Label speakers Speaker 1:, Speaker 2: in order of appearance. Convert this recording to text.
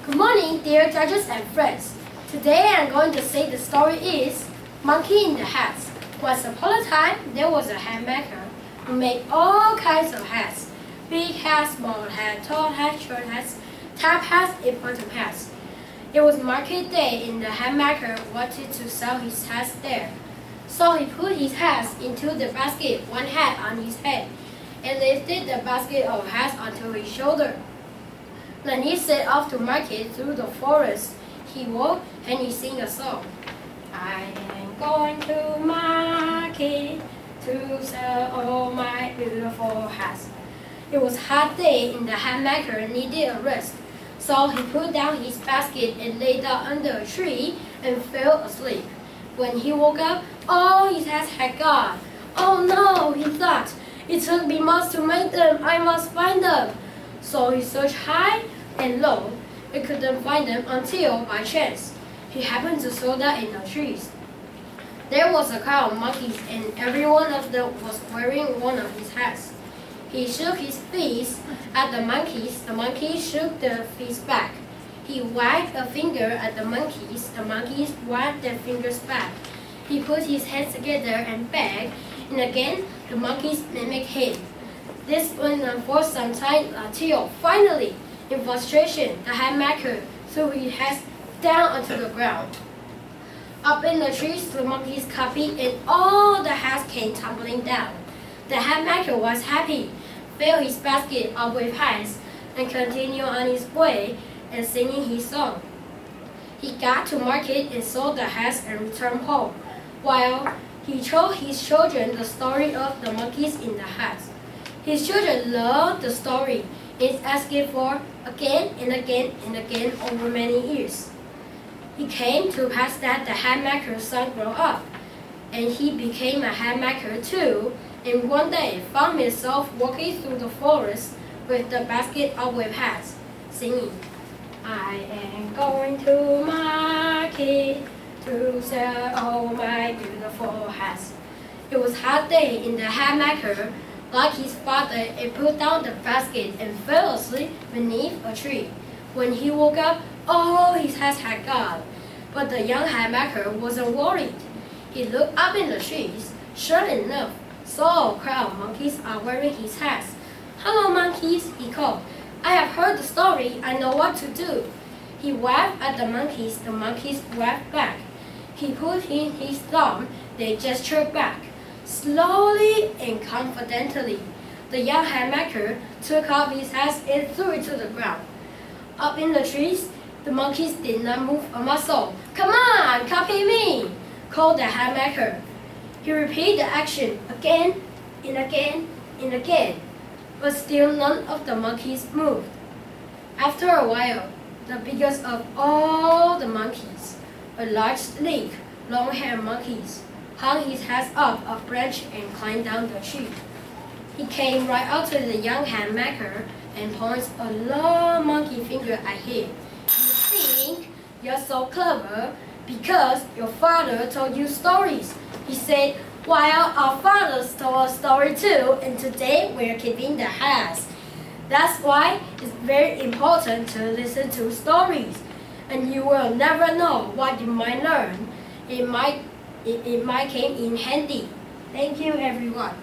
Speaker 1: Good morning, dear judges and friends. Today I'm going to say the story is Monkey in the Hats. Once upon a time, there was a hat maker who made all kinds of hats. Big hats, small hats, tall hats, short hats, top hats, and bottom hats. It was market day and the hat maker wanted to sell his hats there. So he put his hats into the basket, one hat on his head, and lifted the basket of hats onto his shoulder. Then he set off to market through the forest. He walked and he sang a song. I am going to market to sell all my beautiful hats. It was a hot day and the hat maker needed a rest. So he put down his basket and lay down under a tree and fell asleep. When he woke up, all his hats had gone. Oh no, he thought. It took me months to make them. I must find them. So he searched high and low and couldn't find them until, by chance, he happened to saw that in the trees. There was a crowd of monkeys and every one of them was wearing one of his hats. He shook his fist at the monkeys shook their fists back. He wagged a finger at the monkeys wagged their fingers back. He put his hands together and begged, and again the monkeys mimicked him. This went on for some time until finally, in frustration, the hat maker threw his hats down onto the ground. Up in the trees, the monkeys copied, and all the hats came tumbling down. The hat maker was happy, filled his basket up with hats, and continued on his way and singing his song. He got to market and sold the hats and returned home, while he told his children the story of the monkeys in the hats. His children loved the story and asked it for again and again and again over many years. It came to pass that the hat maker's son grew up, and he became a hat maker too, and one day found himself walking through the forest with the basket up with hats, singing, I am going to market to sell all my beautiful hats. It was a hot day and the hat maker, like his father, and put down the basket and fell asleep beneath a tree. When he woke up, all his hats had gone. But the young hat maker wasn't worried. He looked up in the trees. Sure enough, saw a crowd of monkeys are wearing his hats. Hello, monkeys, he called. I have heard the story. I know what to do. He waved at the monkeys waved back. He put in his thumb. They gestured back. Slowly and confidently, the young hat maker took off his hat and threw it to the ground. Up in the trees, the monkeys did not move a muscle. Come on, copy me, called the hat maker. He repeated the action again and again and again, but still none of the monkeys moved. After a while, the biggest of all the monkeys, a large, sleek, long-haired monkey, hung his hat up a branch and climbed down the tree. He came right out to the young hat maker and points a long monkey finger at him. You think you're so clever because your father told you stories. He said, well, our fathers told a story too, and today we're keeping the hats. That's why it's very important to listen to stories, and you will never know what you might learn. It might come in handy. Thank you, everyone.